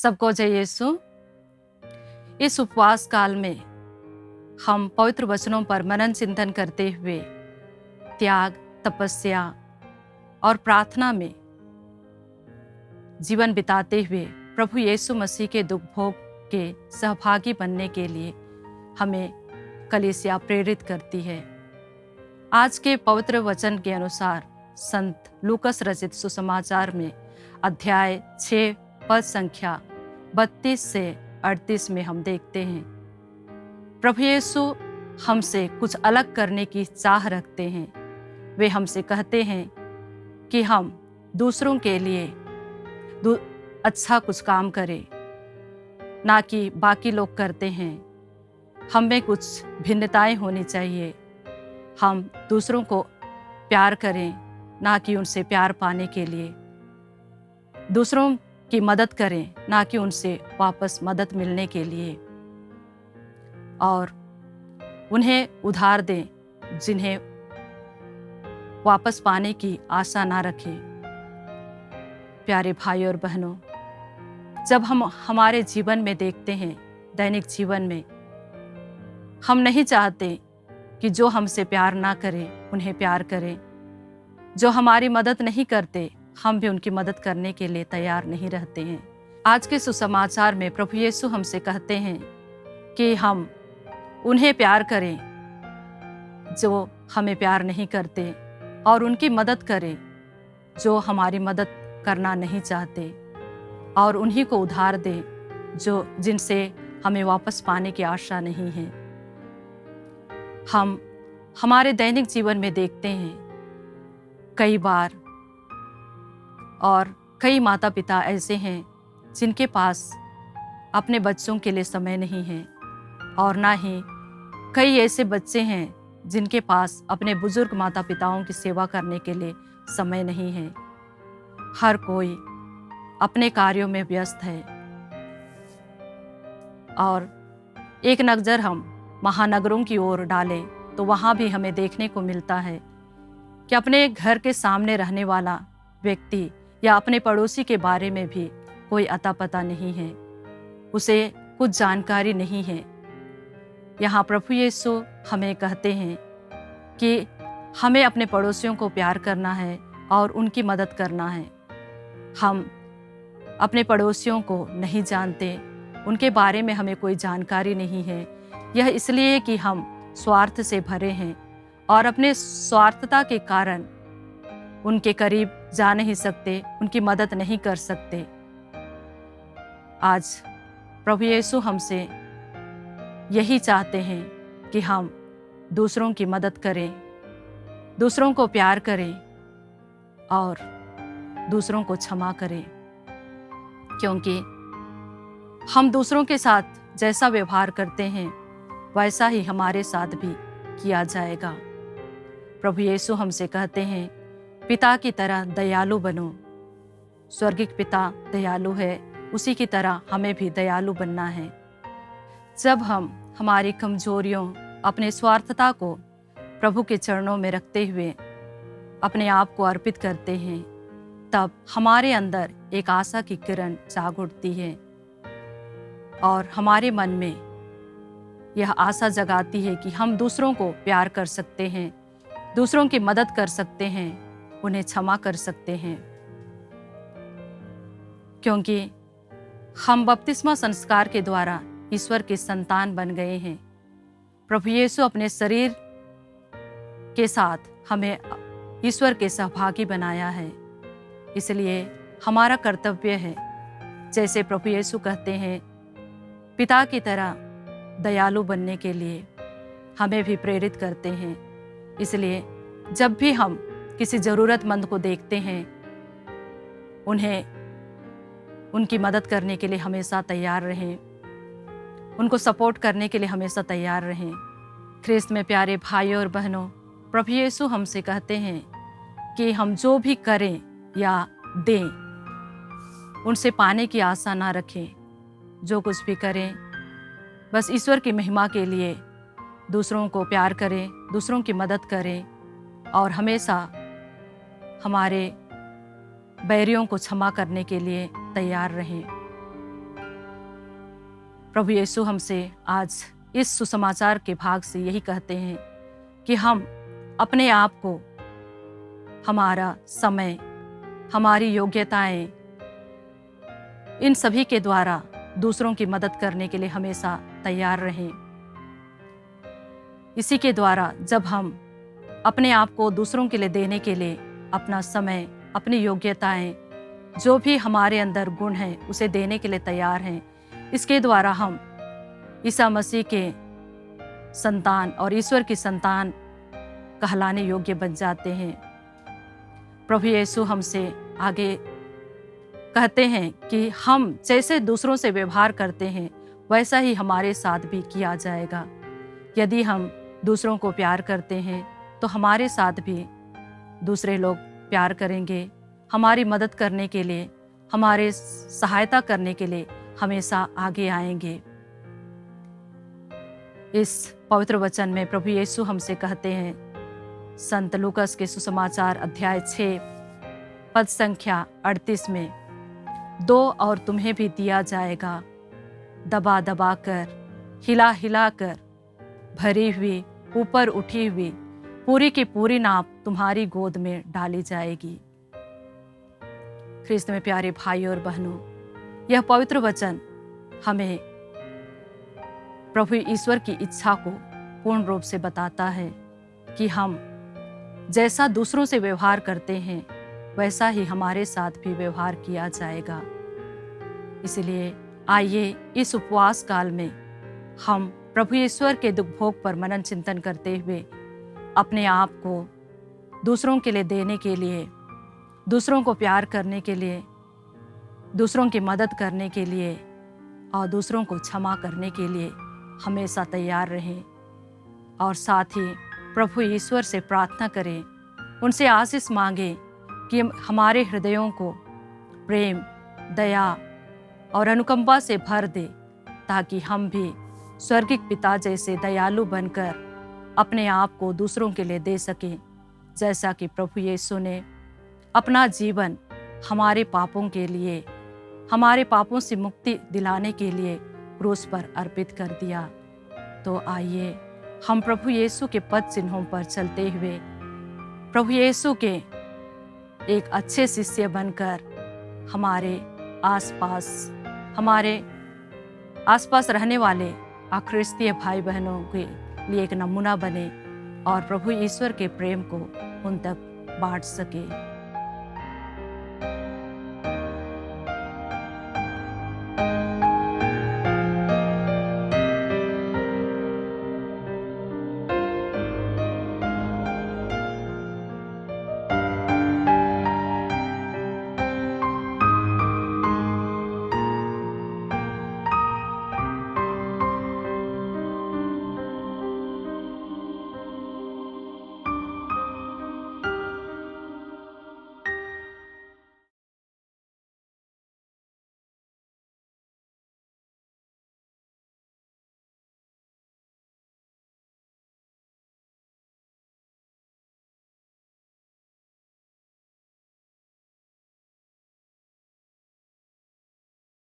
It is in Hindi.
सबको जय यीशु। इस उपवास काल में हम पवित्र वचनों पर मनन चिंतन करते हुए त्याग, तपस्या और प्रार्थना में जीवन बिताते हुए प्रभु यीशु मसीह के दुख भोग के सहभागी बनने के लिए हमें कलीसिया प्रेरित करती है। आज के पवित्र वचन के अनुसार संत लूकस रचित सुसमाचार में अध्याय 6 पद संख्या 32 से 38 में हम देखते हैं, प्रभु यीशु हमसे कुछ अलग करने की चाह रखते हैं। वे हमसे कहते हैं कि हम दूसरों के लिए अच्छा कुछ काम करें, ना कि बाकी लोग करते हैं। हम में कुछ भिन्नताएं होनी चाहिए। हम दूसरों को प्यार करें, ना कि उनसे प्यार पाने के लिए। दूसरों की मदद करें, ना कि उनसे वापस मदद मिलने के लिए। और उन्हें उधार दें जिन्हें वापस पाने की आशा ना रखें। प्यारे भाई और बहनों, जब हम हमारे जीवन में देखते हैं, दैनिक जीवन में, हम नहीं चाहते कि जो हमसे प्यार ना करें उन्हें प्यार करें। जो हमारी मदद नहीं करते, हम भी उनकी मदद करने के लिए तैयार नहीं रहते हैं। आज के सुसमाचार में प्रभु यीशु हमसे कहते हैं कि हम उन्हें प्यार करें जो हमें प्यार नहीं करते, और उनकी मदद करें जो हमारी मदद करना नहीं चाहते, और उन्हीं को उधार दें जो जिनसे हमें वापस पाने की आशा नहीं है। हम हमारे दैनिक जीवन में देखते हैं कई बार, और कई माता पिता ऐसे हैं जिनके पास अपने बच्चों के लिए समय नहीं है, और ना ही कई ऐसे बच्चे हैं जिनके पास अपने बुजुर्ग माता पिताओं की सेवा करने के लिए समय नहीं है। हर कोई अपने कार्यों में व्यस्त है। और एक नज़र हम महानगरों की ओर डालें तो वहाँ भी हमें देखने को मिलता है कि अपने घर के सामने रहने वाला व्यक्ति या अपने पड़ोसी के बारे में भी कोई अता पता नहीं है, उसे कुछ जानकारी नहीं है। यहाँ प्रभु यीशु हमें कहते हैं कि हमें अपने पड़ोसियों को प्यार करना है और उनकी मदद करना है। हम अपने पड़ोसियों को नहीं जानते, उनके बारे में हमें कोई जानकारी नहीं है। यह इसलिए कि हम स्वार्थ से भरे हैं और अपने स्वार्थता के कारण उनके करीब जा नहीं सकते, उनकी मदद नहीं कर सकते। आज प्रभु यीशु हमसे यही चाहते हैं कि हम दूसरों की मदद करें, दूसरों को प्यार करें और दूसरों को क्षमा करें, क्योंकि हम दूसरों के साथ जैसा व्यवहार करते हैं वैसा ही हमारे साथ भी किया जाएगा। प्रभु यीशु हमसे कहते हैं, पिता की तरह दयालु बनो। स्वर्गिक पिता दयालु है, उसी की तरह हमें भी दयालु बनना है। जब हम हमारी कमजोरियों, अपने स्वार्थता को प्रभु के चरणों में रखते हुए अपने आप को अर्पित करते हैं, तब हमारे अंदर एक आशा की किरण जाग उठती है और हमारे मन में यह आशा जगाती है कि हम दूसरों को प्यार कर सकते हैं, दूसरों की मदद कर सकते हैं, उन्हें क्षमा कर सकते हैं, क्योंकि हम बपतिस्मा संस्कार के द्वारा ईश्वर के संतान बन गए हैं। प्रभु यीशु अपने शरीर के साथ हमें ईश्वर के सहभागी बनाया है। इसलिए हमारा कर्तव्य है, जैसे प्रभु यीशु कहते हैं, पिता की तरह दयालु बनने के लिए हमें भी प्रेरित करते हैं। इसलिए जब भी हम किसी ज़रूरतमंद को देखते हैं, उनकी मदद करने के लिए हमेशा तैयार रहें, उनको सपोर्ट करने के लिए हमेशा तैयार रहें। ख्रिस्त में प्यारे भाइयों और बहनों, प्रभु यीशु हमसे कहते हैं कि हम जो भी करें या दें, उनसे पाने की आशा ना रखें। जो कुछ भी करें, बस ईश्वर की महिमा के लिए दूसरों को प्यार करें, दूसरों की मदद करें और हमेशा हमारे बैरियों को क्षमा करने के लिए तैयार रहें। प्रभु यीशु हमसे आज इस सुसमाचार के भाग से यही कहते हैं कि हम अपने आप को, हमारा समय, हमारी योग्यताएं, इन सभी के द्वारा दूसरों की मदद करने के लिए हमेशा तैयार रहें। इसी के द्वारा जब हम अपने आप को दूसरों के लिए देने के लिए अपना समय, अपनी योग्यताएं, जो भी हमारे अंदर गुण हैं उसे देने के लिए तैयार हैं, इसके द्वारा हम ईसा मसीह के संतान और ईश्वर की संतान कहलाने योग्य बन जाते हैं। प्रभु यीशु हमसे आगे कहते हैं कि हम जैसे दूसरों से व्यवहार करते हैं वैसा ही हमारे साथ भी किया जाएगा। यदि हम दूसरों को प्यार करते हैं तो हमारे साथ भी दूसरे लोग प्यार करेंगे, हमारी मदद करने के लिए, हमारे सहायता करने के लिए हमेशा आगे आएंगे। इस पवित्र वचन में प्रभु यीशु हमसे कहते हैं, संत लूकास के सुसमाचार अध्याय 6 पद संख्या 38 में, दो और तुम्हें भी दिया जाएगा, दबा दबा कर, हिला हिला कर, भरी हुई, ऊपर उठी हुई पूरी की पूरी नाप तुम्हारी गोद में डाली जाएगी। ख्रिस्त में प्यारे भाई और बहनों, यह पवित्र वचन हमें प्रभु ईश्वर की इच्छा को पूर्ण रूप से बताता है कि हम जैसा दूसरों से व्यवहार करते हैं वैसा ही हमारे साथ भी व्यवहार किया जाएगा। इसलिए आइए इस उपवास काल में हम प्रभु ईश्वर के दुख भोग पर मनन चिंतन करते हुए अपने आप को दूसरों के लिए देने के लिए, दूसरों को प्यार करने के लिए, दूसरों की मदद करने के लिए और दूसरों को क्षमा करने के लिए हमेशा तैयार रहें। और साथ ही प्रभु ईश्वर से प्रार्थना करें, उनसे आशीष मांगें कि हमारे हृदयों को प्रेम, दया और अनुकंपा से भर दे, ताकि हम भी स्वर्गिक पिता जैसे दयालु बनकर अपने आप को दूसरों के लिए दे सकें, जैसा कि प्रभु यीशु ने अपना जीवन हमारे पापों के लिए, हमारे पापों से मुक्ति दिलाने के लिए क्रूस पर अर्पित कर दिया। तो आइए हम प्रभु यीशु के पद चिन्हों पर चलते हुए प्रभु यीशु के एक अच्छे शिष्य बनकर हमारे आसपास रहने वाले अक्रिस्तीय भाई बहनों के लिए एक नमूना बने और प्रभु ईश्वर के प्रेम को उन तक बांट सके।